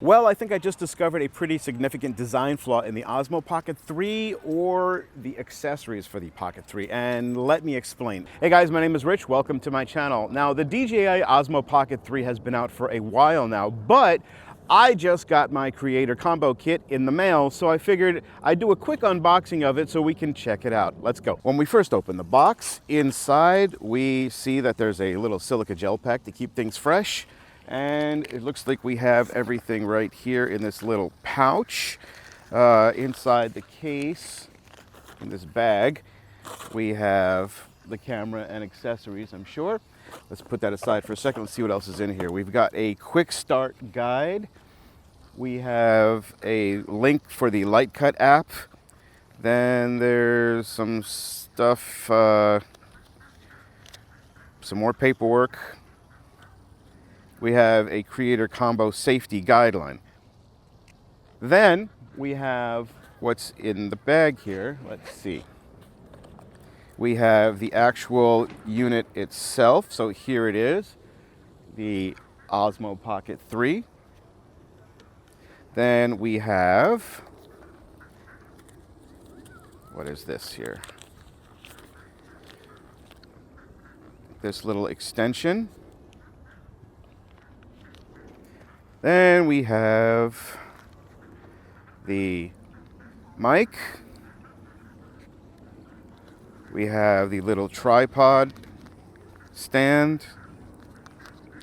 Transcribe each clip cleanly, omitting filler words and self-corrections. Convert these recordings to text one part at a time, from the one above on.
Well, I think I just discovered a pretty significant design flaw in the Osmo Pocket 3 or the accessories for the Pocket 3, and let me explain. Hey guys, my name is Rich. Welcome to my channel. Now, the DJI Osmo Pocket 3 has been out for a while now, but I just got my Creator Combo Kit in the mail, so I figured I'd do a quick unboxing of it so we can check it out. Let's go. When we first open the box, inside we see that there's a little silica gel pack to keep things fresh. And it looks like we have everything right here in this little pouch. Inside the case, in this bag, we have the camera and accessories, I'm sure. Let's put that aside for a second. Let's see what else is in here. We've got a quick start guide. We have a link for the Light Cut app. Then there's some stuff, some more paperwork. We have a Creator Combo safety guideline. Then we have what's in the bag here. Let's see. We have the actual unit itself. So here it is, the Osmo Pocket 3. Then we have, what is this here? This little extension. Then we have the mic. We have the little tripod stand.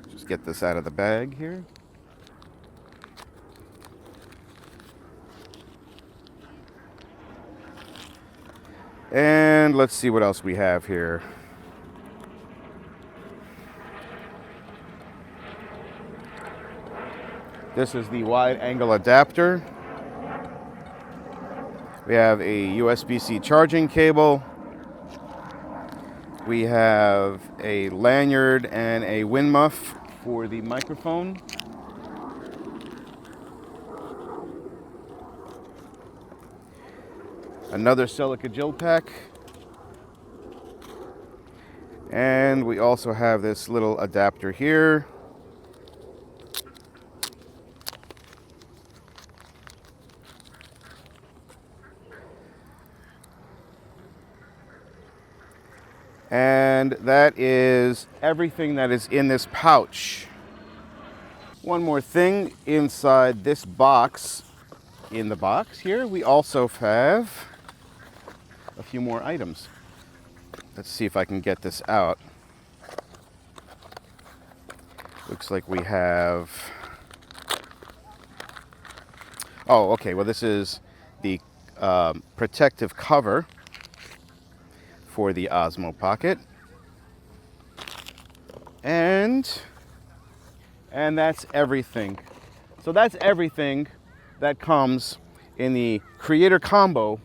Just get this out of the bag here. And let's see what else we have here. This is the wide angle adapter. We have a USB-C charging cable. We have a lanyard and a wind muff for the microphone. Another silica gel pack. And we also have this little adapter here. And that is everything that is in this pouch. One more thing inside this box. In the box here, we also have a few more items. Let's see if I can get this out. Looks like we have, oh, okay, well this is the protective cover for the Osmo Pocket. And that's everything. So that's everything that comes in the Creator Combo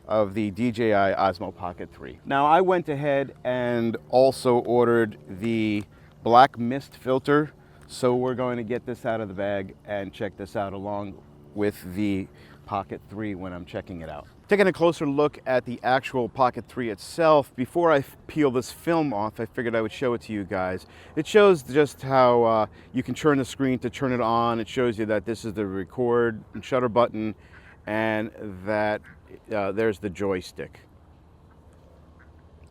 of the DJI Osmo Pocket 3. Now I went ahead and also ordered the black mist filter, so we're going to get this out of the bag and check this out along with the Pocket 3 when I'm checking it out. Taking a closer look at the actual Pocket 3 itself, before I peel this film off, I figured I would show it to you guys. It shows just how you can turn the screen to turn it on. It shows you that this is the record and shutter button, and that there's the joystick.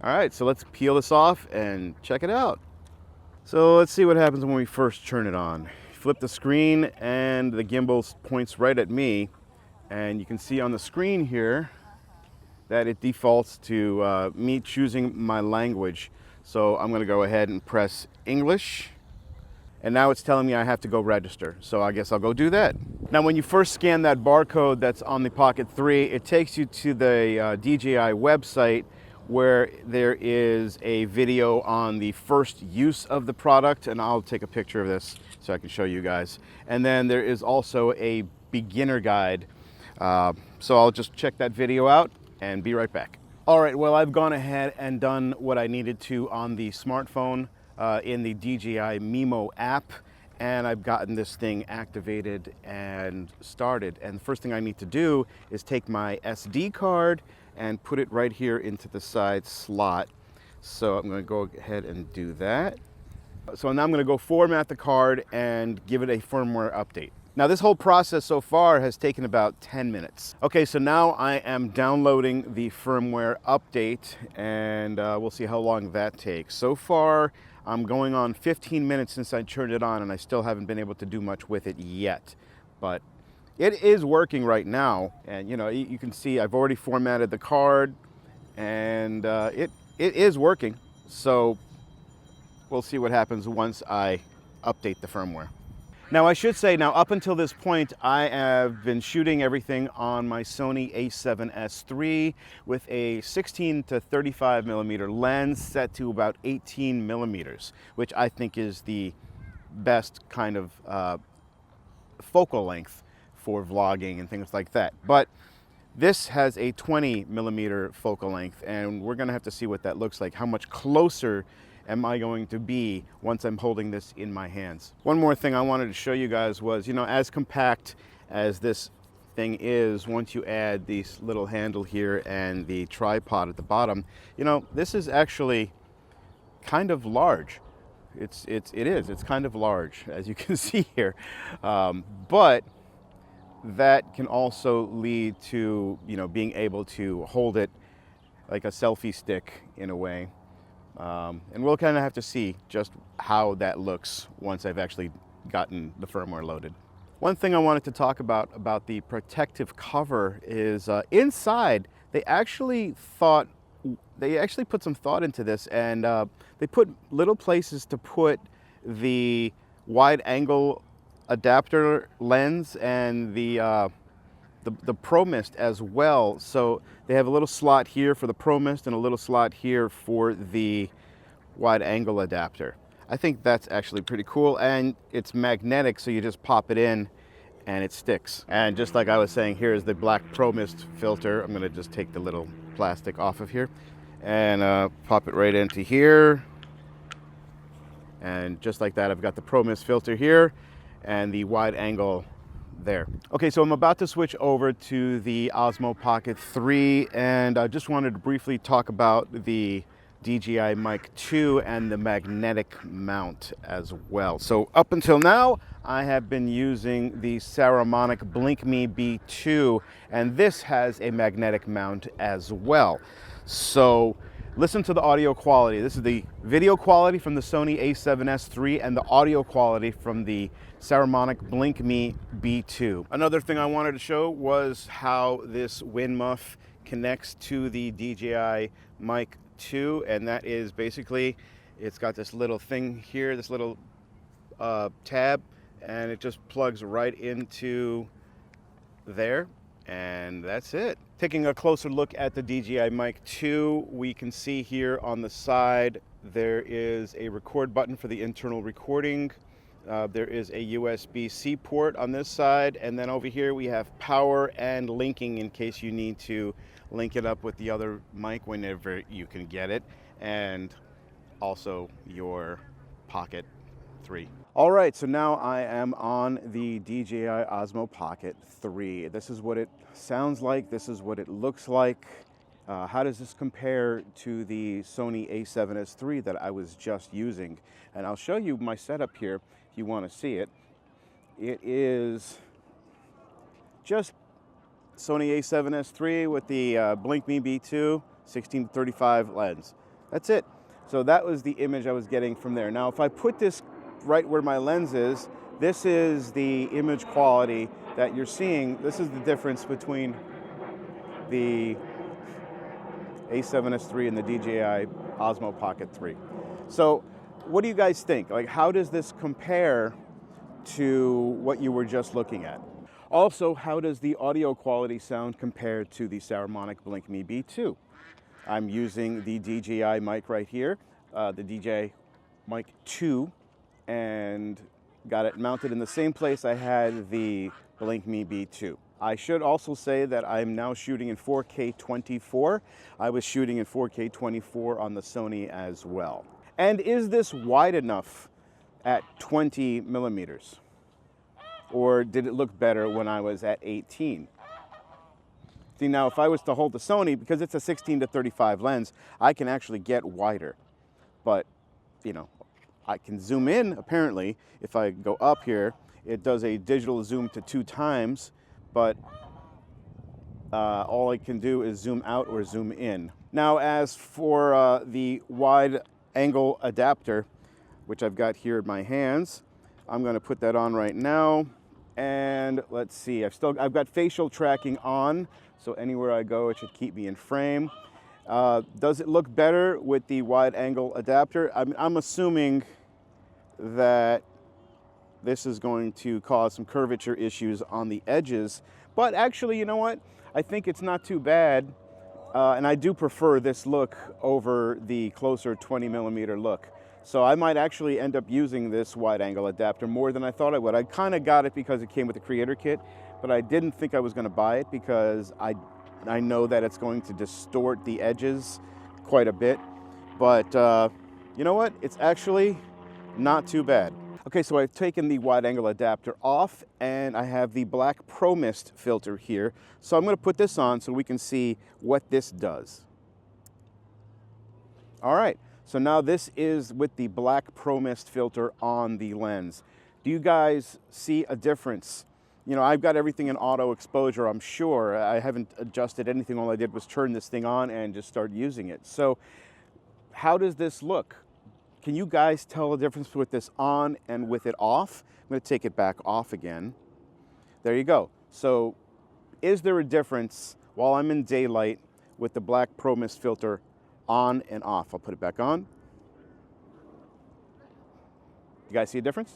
All right, so let's peel this off and check it out. So let's see what happens when we first turn it on. Flip the screen and the gimbal points right at me. And you can see on the screen here that it defaults to me choosing my language. So I'm going to go ahead and press English. And now it's telling me I have to go register. So I guess I'll go do that. Now when you first scan that barcode that's on the Pocket 3, it takes you to the DJI website where there is a video on the first use of the product. And I'll take a picture of this so I can show you guys. And then there is also a beginner guide. So I'll just check that video out and be right back. All right, well, I've gone ahead and done what I needed to on the smartphone in the DJI Mimo app, and I've gotten this thing activated and started. And the first thing I need to do is take my SD card and put it right here into the side slot. So I'm going to go ahead and do that. So now I'm going to go format the card and give it a firmware update. Now this whole process so far has taken about 10 minutes. Okay, so now I am downloading the firmware update, and we'll see how long that takes. So far, I'm going on 15 minutes since I turned it on, and I still haven't been able to do much with it yet. But it is working right now, and you know, you can see I've already formatted the card, and it is working. So we'll see what happens once I update the firmware. Now I should say, now up until this point, I have been shooting everything on my Sony a7S III with a 16 to 35 millimeter lens set to about 18 millimeters, which I think is the best kind of focal length for vlogging and things like that. But this has a 20 millimeter focal length, and we're gonna have to see what that looks like. How much closer am I going to be once I'm holding this in my hands? One more thing I wanted to show you guys was, you know, as compact as this thing is, once you add this little handle here and the tripod at the bottom, you know, this is actually kind of large. It is, it's kind of large, as you can see here. But that can also lead to, you know, being able to hold it like a selfie stick in a way. And we'll kind of have to see just how that looks once I've actually gotten the firmware loaded. One thing I wanted to talk about the protective cover is inside they actually put some thought into this, and they put little places to put the wide angle adapter lens and the Pro Mist as well. So they have a little slot here for the Pro Mist and a little slot here for the wide angle adapter. I think that's actually pretty cool, and it's magnetic, so you just pop it in and it sticks. And just like I was saying, here is the black Pro Mist filter. I'm gonna just take the little plastic off of here and pop it right into here. And just like that, I've got the Pro Mist filter here and the wide angle there. Okay, so I'm about to switch over to the Osmo Pocket 3, and I just wanted to briefly talk about the DJI Mic 2 and the magnetic mount as well. So up until now, I have been using the Saramonic Blink Me B2, and this has a magnetic mount as well. So listen to the audio quality. This is the video quality from the Sony a7S III and the audio quality from the Saramonic Blink Me B2. Another thing I wanted to show was how this wind muff connects to the DJI Mic 2, and that is basically, it's got this little thing here, this little tab, and it just plugs right into there, and that's it. Taking a closer look at the DJI Mic 2, we can see here on the side there is a record button for the internal recording. There is a USB-C port on this side, and then over here we have power and linking in case you need to link it up with the other mic whenever you can get it, and also your Pocket 3. All right, so now I am on the DJI Osmo Pocket 3. This is what it sounds like. This is what it looks like. How does this compare to the Sony a7S III that I was just using? And I'll show you my setup here if you want to see it. It is just Sony a7S III with the Blink Me B2 16 to 35 lens. That's it. So that was the image I was getting from there. Now if I put this right where my lens is, this is the image quality that you're seeing. This is the difference between the a7S III and the DJI Osmo Pocket 3. So what do you guys think? Like, how does this compare to what you were just looking at? Also, how does the audio quality sound compared to the Saramonic Blink Me B2? I'm using the DJI mic right here, the DJI Mic 2, and got it mounted in the same place I had the Blink Me B2. I should also say that I'm now shooting in 4K 24. I was shooting in 4K 24 on the Sony as well. And is this wide enough at 20 millimeters? Or did it look better when I was at 18? See, now if I was to hold the Sony, because it's a 16 to 35 lens, I can actually get wider. But, you know, I can zoom in, apparently, if I go up here, It does a digital zoom to 2 times, but all I can do is zoom out or zoom in. Now, as for the wide angle adapter, which I've got here in my hands, I'm going to put that on right now. And let's see, I've got facial tracking on, so anywhere I go, it should keep me in frame. Does it look better with the wide angle adapter? I'm assuming that this is going to cause some curvature issues on the edges, but actually, you know what? I think it's not too bad, and I do prefer this look over the closer 20mm look. So I might actually end up using this wide angle adapter more than I thought I would. I kind of got it because it came with the creator kit, but I didn't think I was going to buy it because I know that it's going to distort the edges quite a bit. But you know what? It's actually not too bad. Okay, so I've taken the wide angle adapter off and I have the black Pro Mist filter here. So I'm going to put this on so we can see what this does. All right. So now this is with the black Pro Mist filter on the lens. Do you guys see a difference? You know, I've got everything in auto exposure, I'm sure. I haven't adjusted anything. All I did was turn this thing on and just start using it. So how does this look? Can you guys tell the difference with this on and with it off? I'm going to take it back off again. There you go. So is there a difference while I'm in daylight with the black Pro Mist filter on and off? I'll put it back on. You guys see a difference?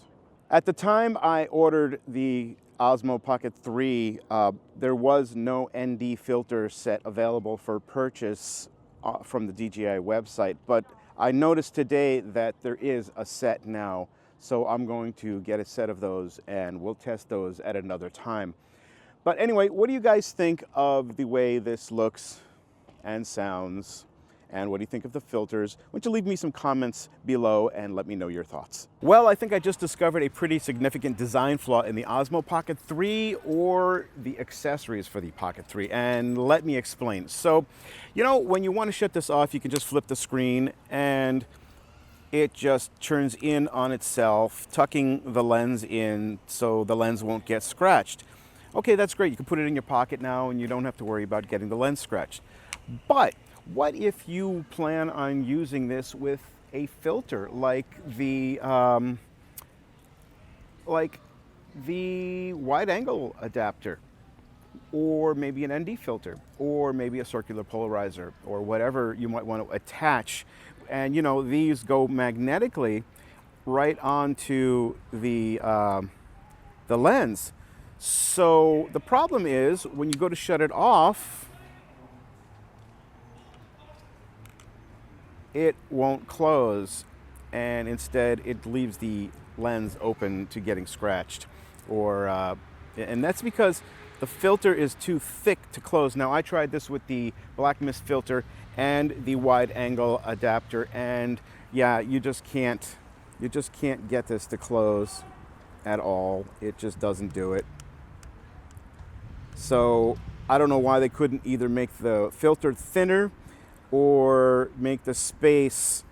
At the time I ordered the Osmo Pocket 3, there was no ND filter set available for purchase from the DJI website, but I noticed today that there is a set now, so I'm going to get a set of those and we'll test those at another time. But anyway, what do you guys think of the way this looks and sounds? And what do you think of the filters? Why don't you leave me some comments below and let me know your thoughts. Well, I think I just discovered a pretty significant design flaw in the Osmo Pocket 3 or the accessories for the Pocket 3. And let me explain. So, you know, when you want to shut this off, you can just flip the screen and it just turns in on itself, tucking the lens in so the lens won't get scratched. Okay, that's great. You can put it in your pocket now and you don't have to worry about getting the lens scratched. But what if you plan on using this with a filter like the wide angle adapter, or maybe an ND filter, or maybe a circular polarizer, or whatever you might want to attach? And you know, these go magnetically right onto the lens. So the problem is when you go to shut it off, it won't close, and instead it leaves the lens open to getting scratched, and that's because the filter is too thick to close. Now I tried this with the black mist filter and the wide angle adapter, and yeah, you just can't get this to close at all. It just doesn't do it. So I don't know why they couldn't either make the filter thinner or make the space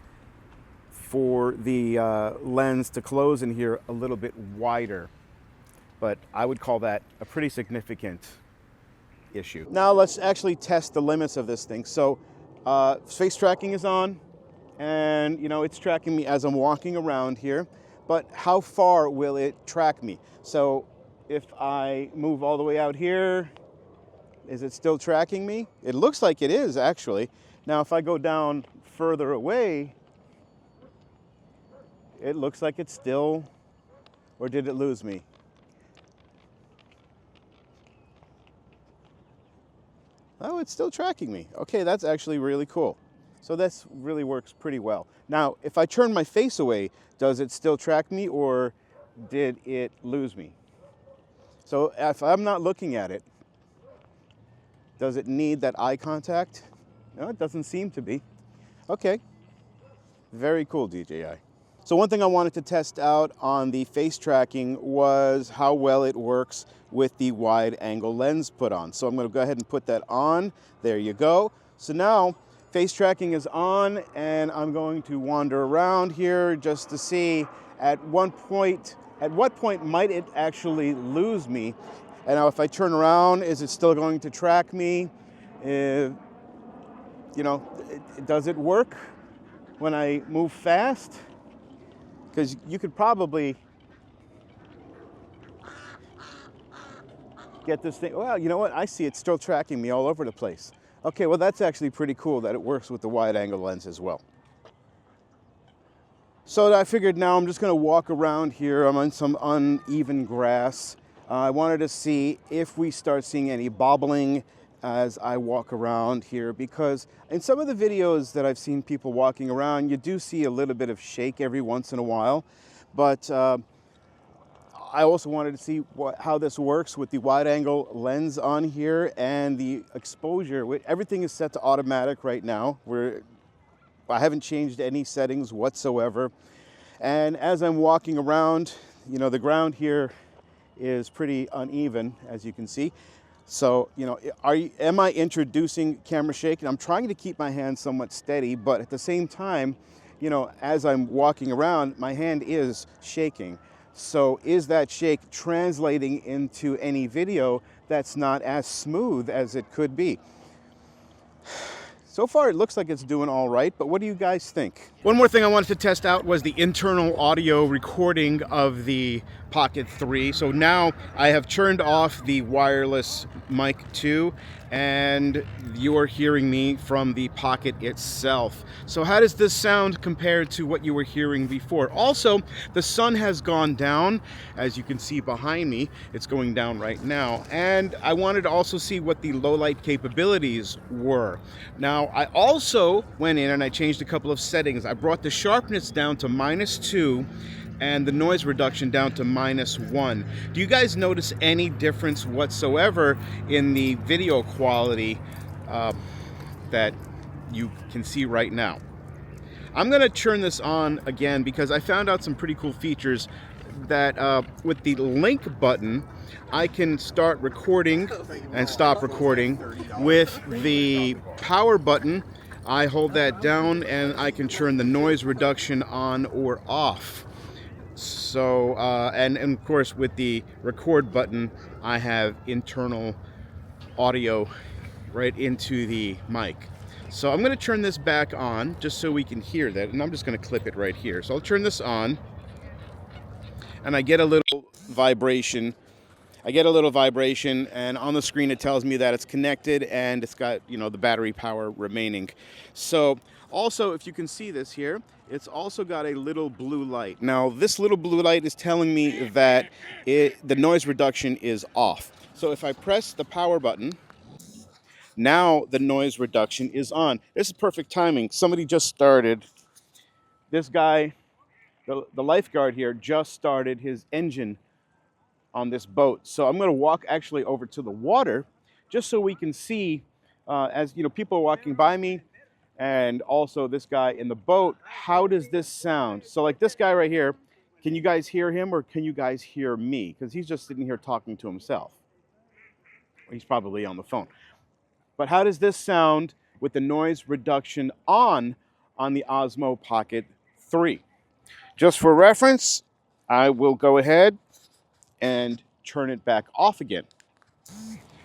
for the lens to close in here a little bit wider. But I would call that a pretty significant issue. Now let's actually test the limits of this thing. So face tracking is on, and you know, it's tracking me as I'm walking around here, but how far will it track me? So if I move all the way out here, is it still tracking me? It looks like it is, actually. Now, if I go down further away, it looks like it's still, or did it lose me? Oh, it's still tracking me. Okay, that's actually really cool. So this really works pretty well. Now, if I turn my face away, does it still track me or did it lose me? So if I'm not looking at it, does it need that eye contact? No, it doesn't seem to be. Okay, very cool, DJI. So one thing I wanted to test out on the face tracking was how well it works with the wide angle lens put on. So I'm going to go ahead and put that on. There you go. So now face tracking is on, and I'm going to wander around here just to see. At one point at what point might it actually lose me? And now if I turn around, is it still going to track me? You know, does it work when I move fast? Because you could probably get this thing, well, you know what? I see it's still tracking me all over the place. Okay, well, that's actually pretty cool that it works with the wide angle lens as well. So I figured now I'm just gonna walk around here. I'm on some uneven grass. I wanted to see if we start seeing any bobbling as I walk around here, because in some of the videos that I've seen people walking around, you do see a little bit of shake every once in a while. But I also wanted to see how this works with the wide angle lens on here and the exposure. Everything is set to automatic right now. I haven't changed any settings whatsoever. And as I'm walking around, you know, the ground here is pretty uneven, as you can see. So, you know, am I introducing camera shake? And I'm trying to keep my hand somewhat steady, but at the same time, you know, as I'm walking around, my hand is shaking. So is that shake translating into any video that's not as smooth as it could be? So far, it looks like it's doing all right, but what do you guys think? One more thing I wanted to test out was the internal audio recording of the Pocket 3. So now I have turned off the wireless mic 2, and you're hearing me from the Pocket itself. So how does this sound compared to what you were hearing before? Also, the sun has gone down, as you can see behind me. It's going down right now. And I wanted to also see what the low light capabilities were. Now, I also went in and I changed a couple of settings. I brought the sharpness down to -2 and the noise reduction down to -1. Do you guys notice any difference whatsoever in the video quality that you can see right now? I'm gonna turn this on again because I found out some pretty cool features that with the link button, I can start recording and stop recording. With the power button, I hold that down and I can turn the noise reduction on or off. So, and of course with the record button, I have internal audio right into the mic. So I'm going to turn this back on just so we can hear that, and I'm just going to clip it right here. So I'll turn this on, and I get a little vibration. And on the screen it tells me that it's connected and it's got, you know, the battery power remaining. So also, if you can see this here, it's also got a little blue light. Now this little blue light is telling me that the noise reduction is off. So if I press the power button, now the noise reduction is on. This is perfect timing. Somebody just started. This guy, the lifeguard here, just started his engine on this boat. So I'm going to walk actually over to the water just so we can see, as you know, people are walking by me and also this guy in the boat, how does this sound? So like this guy right here, can you guys hear him or can you guys hear me? Because he's just sitting here talking to himself. He's probably on the phone. But how does this sound with the noise reduction on the Osmo Pocket 3? Just for reference, I will go ahead and turn it back off again.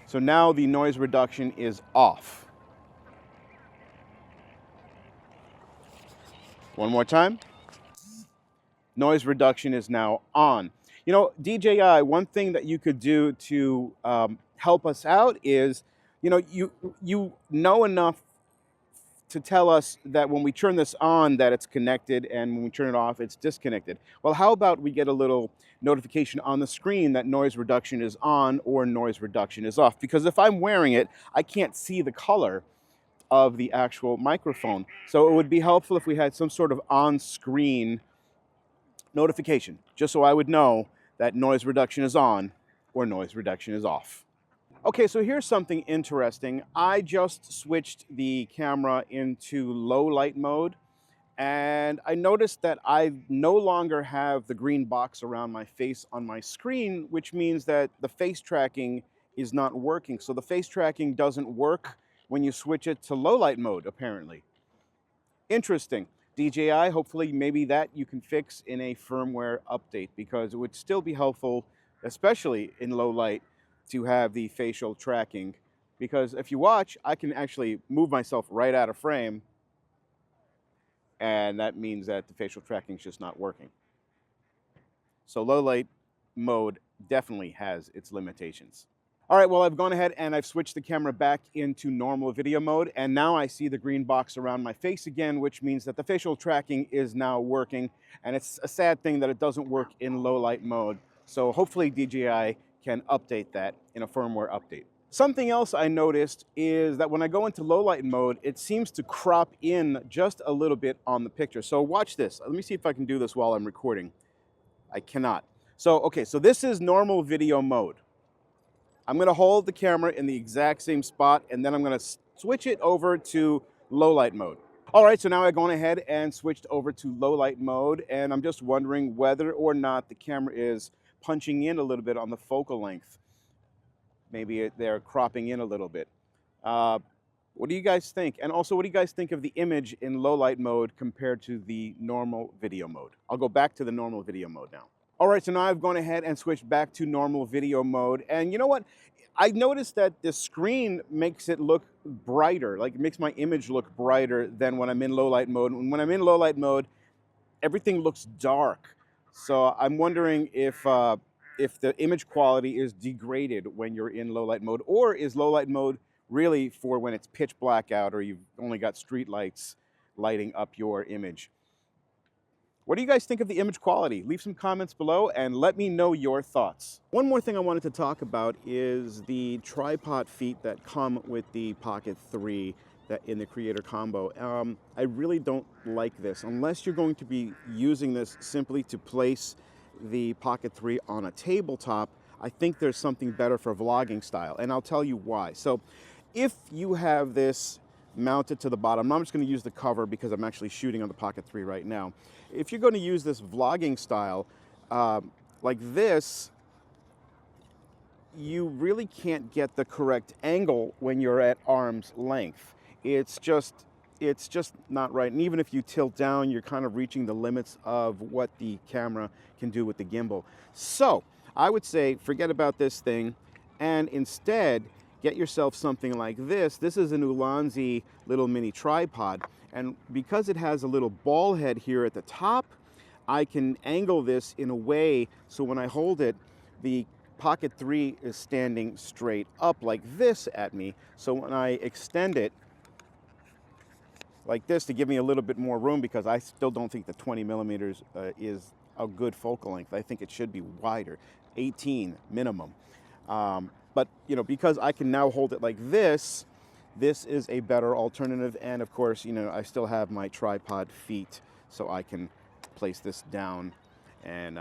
So now the noise reduction is off. One more time. Noise reduction is now on. You know, DJI, one thing that you could do to help us out is, you know, you know enough to tell us that when we turn this on that it's connected and when we turn it off it's disconnected. Well, how about we get a little notification on the screen that noise reduction is on or noise reduction is off? Because if I'm wearing it, I can't see the color of the actual microphone. So it would be helpful if we had some sort of on-screen notification, just so I would know that noise reduction is on or noise reduction is off. Okay, so here's something interesting. I just switched the camera into low light mode, and I noticed that I no longer have the green box around my face on my screen, which means that the face tracking is not working. So the face tracking doesn't work when you switch it to low light mode, apparently. Interesting. DJI, hopefully maybe that you can fix in a firmware update, because it would still be helpful, especially in low light, to have the facial tracking. Because if you watch, I can actually move myself right out of frame, and that means that the facial tracking is just not working. So low light mode definitely has its limitations. All right, well, I've gone ahead and I've switched the camera back into normal video mode, and now I see the green box around my face again, which means that the facial tracking is now working, and it's a sad thing that it doesn't work in low light mode. So hopefully DJI can update that in a firmware update. Something else I noticed is that when I go into low light mode, it seems to crop in just a little bit on the picture. So watch this. Let me see if I can do this while I'm recording. I cannot. So, okay, so this is normal video mode. I'm going to hold the camera in the exact same spot, and then I'm going to switch it over to low light mode. All right, so now I've gone ahead and switched over to low light mode, and I'm just wondering whether or not the camera is punching in a little bit on the focal length. Maybe they're cropping in a little bit. What do you guys think? And also, what do you guys think of the image in low light mode compared to the normal video mode? I'll go back to the normal video mode now. All right, so now I've gone ahead and switched back to normal video mode. And you know what? I noticed that the screen makes it look brighter, like it makes my image look brighter than when I'm in low light mode. And when I'm in low light mode, everything looks dark. So I'm wondering if the image quality is degraded when you're in low light mode, or is low light mode really for when it's pitch black out or you've only got street lights lighting up your image? What do you guys think of the image quality? Leave some comments below and let me know your thoughts. One more thing I wanted to talk about is the tripod feet that come with the Pocket 3 that in the Creator Combo. I really don't like this. Unless you're going to be using this simply to place the Pocket 3 on a tabletop, I think there's something better for vlogging style, and I'll tell you why. So if you have this mounted to the bottom, I'm just going to use the cover because I'm actually shooting on the Pocket 3 right now. If you're going to use this vlogging style like this, you really can't get the correct angle when you're at arm's length. It's just not right. And even if you tilt down, you're kind of reaching the limits of what the camera can do with the gimbal. So I would say forget about this thing and instead get yourself something like this. This is an Ulanzi little mini tripod. And because it has a little ball head here at the top, I can angle this in a way so when I hold it, the Pocket 3 is standing straight up like this at me. So when I extend it like this to give me a little bit more room, because I still don't think the 20 millimeters is a good focal length. I think it should be wider, 18 minimum. But you know, because I can now hold it like this, this is a better alternative. And of course, you know, I still have my tripod feet, so I can place this down, and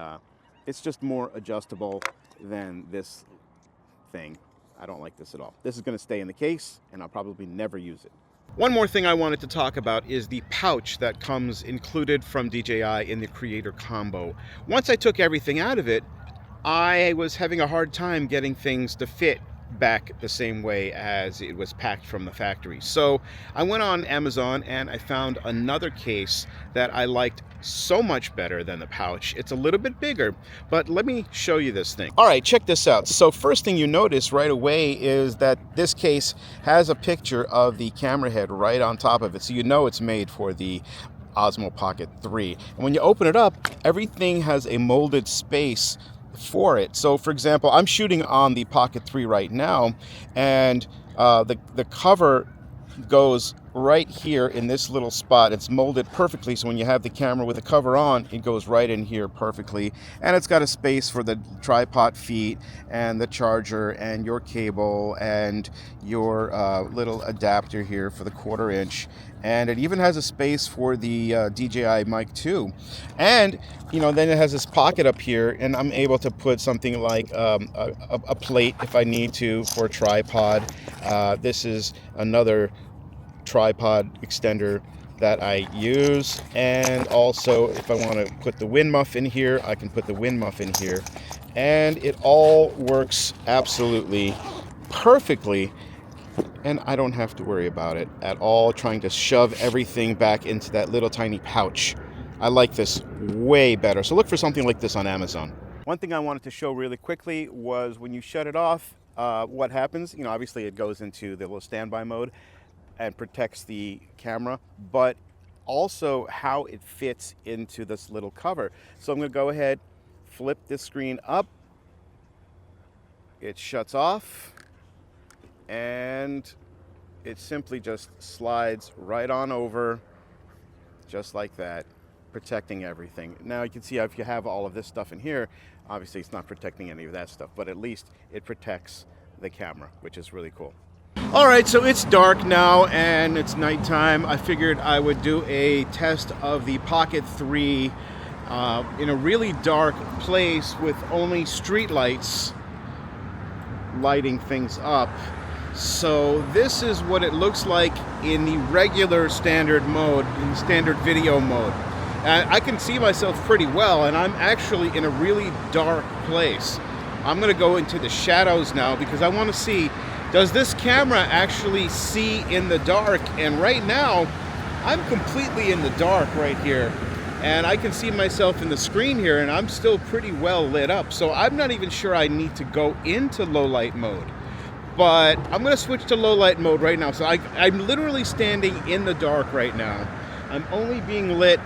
it's just more adjustable than this thing. I don't like this at all. This is going to stay in the case, and I'll probably never use it. One more thing I wanted to talk about is the pouch that comes included from DJI in the Creator Combo. Once I took everything out of it, I was having a hard time getting things to fit back the same way as it was packed from the factory. So I went on Amazon and I found another case that I liked so much better than the pouch. It's a little bit bigger, but let me show you this thing. All right, check this out. So first thing you notice right away is that this case has a picture of the camera head right on top of it. So you know it's made for the Osmo Pocket 3. And when you open it up, everything has a molded space for it. So for example, I'm shooting on the Pocket 3 right now, and the cover goes right here in this little spot. It's molded perfectly, so when you have the camera with the cover on, it goes right in here perfectly. And it's got a space for the tripod feet and the charger and your cable and your little adapter here for the 1/4 inch. And it even has a space for the DJI Mic 2. And you know, then it has this pocket up here, and I'm able to put something like a plate if I need to for a tripod. This is another tripod extender that I use, and also if I want to put the wind muff in here, I can put the wind muff in here, and it all works absolutely perfectly And I don't have to worry about it at all, trying to shove everything back into that little tiny pouch. I like this way better. So look for something like this on Amazon. One thing I wanted to show really quickly was when you shut it off, what happens. Obviously it goes into the little standby mode and protects the camera, but also how it fits into this little cover. So I'm going to go ahead, flip this screen up. It shuts off, and it simply just slides right on over, just like that, protecting everything. Now you can see if you have all of this stuff in here, obviously it's not protecting any of that stuff, but at least it protects the camera, which is really cool. All right, so it's dark now and it's nighttime. I figured I would do a test of the Pocket 3 in a really dark place with only street lights lighting things up. So this is what it looks like in the regular standard mode, in standard video mode. I can see myself pretty well, and I'm actually in a really dark place. I'm gonna go into the shadows now because I want to see, does this camera actually see in the dark? And right now, I'm completely in the dark right here. And I can see myself in the screen here, and I'm still pretty well lit up. So I'm not even sure I need to go into low light mode. But I'm gonna switch to low light mode right now. So I'm literally standing in the dark right now. I'm only being lit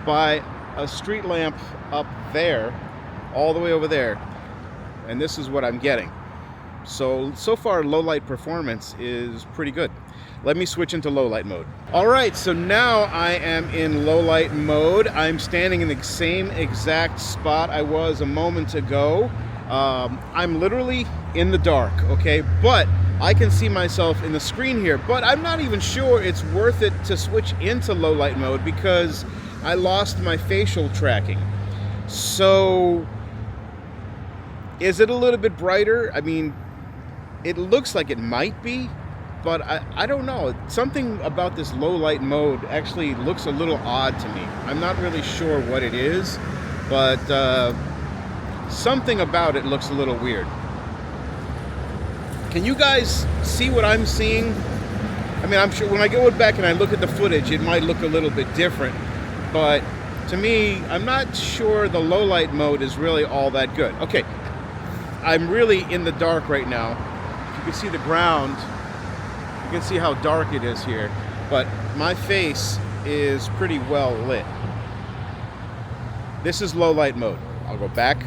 by a street lamp up there, all the way over there. And this is what I'm getting. So far, low light performance is pretty good. Let me switch into low light mode. All right, so now I am in low light mode. I'm standing in the same exact spot I was a moment ago. I'm literally in the dark, okay? But I can see myself in the screen here, but I'm not even sure it's worth it to switch into low light mode because I lost my facial tracking. So is it a little bit brighter? I mean, it looks like it might be, but I don't know. Something about this low light mode actually looks a little odd to me. I'm not really sure what it is, but something about it looks a little weird. Can you guys see what I'm seeing? I mean, I'm sure when I go back and I look at the footage, it might look a little bit different, but to me, I'm not sure the low light mode is really all that good. Okay, I'm really in the dark right now. If you can see the ground, you can see how dark it is here, but my face is pretty well lit. This is low light mode. I'll go back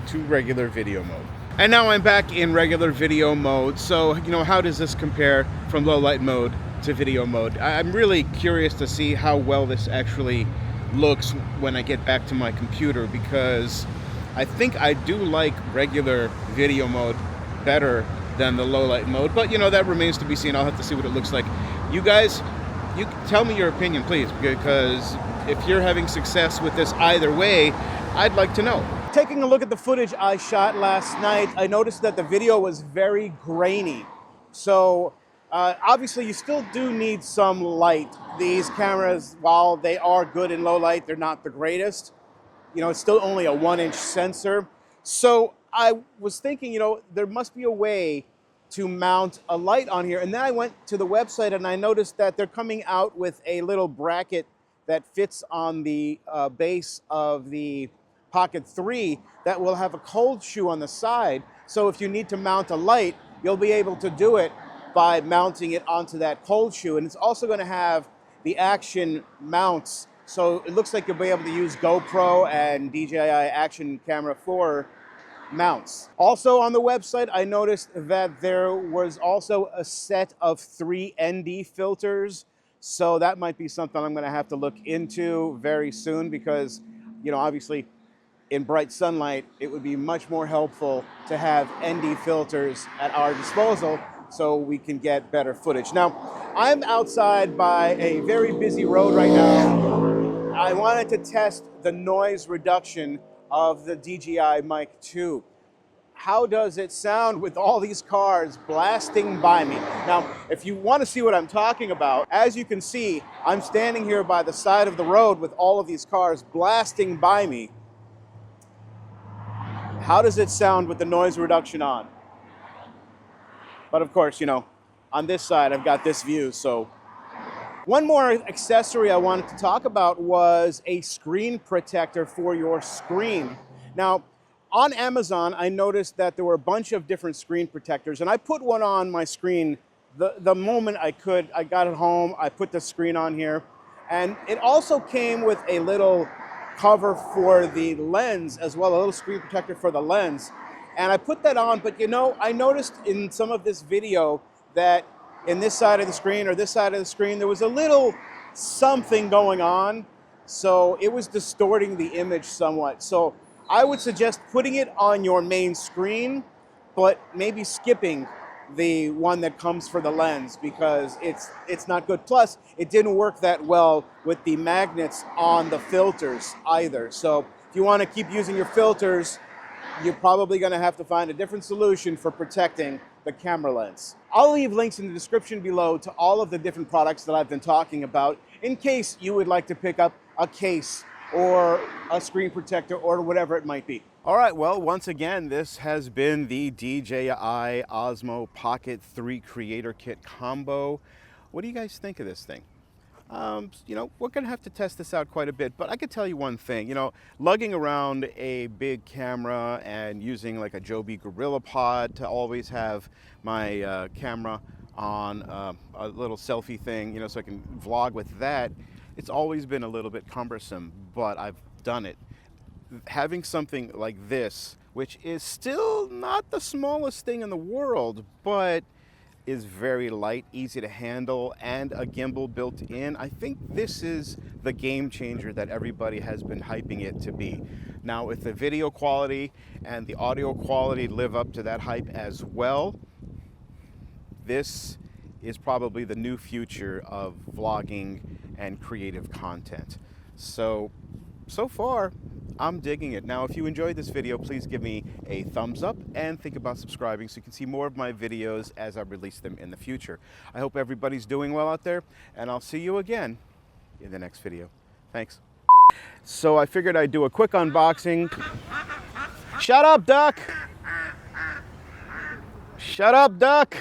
to regular video mode. And now I'm back in regular video mode. So, how does this compare from low light mode to video mode? I'm really curious to see how well this actually looks when I get back to my computer, because I think I do like regular video mode better than the low light mode, but that remains to be seen. I'll have to see what it looks like. You guys, you tell me your opinion, please, because if you're having success with this either way, I'd like to know. Taking a look at the footage I shot last night, I noticed that the video was very grainy. So obviously you still do need some light. These cameras, while they are good in low light, they're not the greatest. It's still only a 1-inch sensor. So I was thinking, there must be a way to mount a light on here. And then I went to the website and I noticed that they're coming out with a little bracket that fits on the base of the Pocket 3 that will have a cold shoe on the side. So if you need to mount a light, you'll be able to do it by mounting it onto that cold shoe. And it's also going to have the action mounts. So it looks like you'll be able to use GoPro and DJI Action Camera 4 mounts. Also on the website, I noticed that there was also a set of 3 ND filters. So that might be something I'm going to have to look into very soon because, obviously in bright sunlight, it would be much more helpful to have ND filters at our disposal so we can get better footage. Now, I'm outside by a very busy road right now. I wanted to test the noise reduction of the DJI Mic 2. How does it sound with all these cars blasting by me? Now, if you want to see what I'm talking about, as you can see, I'm standing here by the side of the road with all of these cars blasting by me. How does it sound with the noise reduction on? But of course, on this side, I've got this view. So one more accessory I wanted to talk about was a screen protector for your screen. Now, on Amazon, I noticed that there were a bunch of different screen protectors, and I put one on my screen the moment I could. I got it home, I put the screen on here, and it also came with a little cover for the lens as well, a little screen protector for the lens. And I put that on, but you know, I noticed in some of this video that in this side of the screen or this side of the screen, there was a little something going on. So it was distorting the image somewhat. So I would suggest putting it on your main screen, but maybe skipping the one that comes for the lens because it's not good. Plus, it didn't work that well with the magnets on the filters either. So if you want to keep using your filters, you're probably going to have to find a different solution for protecting the camera lens. I'll leave links in the description below to all of the different products that I've been talking about in case you would like to pick up a case or a screen protector or whatever it might be. All right, well, once again, this has been the DJI Osmo Pocket 3 Creator Kit combo. What do you guys think of this thing? You know, we're gonna have to test this out quite a bit, but I could tell you one thing, you know, lugging around a big camera and using like a Joby Gorilla Pod to always have my camera on a little selfie thing, you know, so I can vlog with that, it's always been a little bit cumbersome, but I've done it. Having something like this, which is still not the smallest thing in the world, but is very light, easy to handle, and a gimbal built in. I think this is the game changer that everybody has been hyping it to be. Now, if the video quality and the audio quality live up to that hype as well, this is probably the new future of vlogging and creative content. So far, I'm digging it. Now, if you enjoyed this video, please give me a thumbs up and think about subscribing so you can see more of my videos as I release them in the future. I hope everybody's doing well out there, and I'll see you again in the next video. Thanks. So I figured I'd do a quick unboxing. Shut up, duck! Shut up, duck!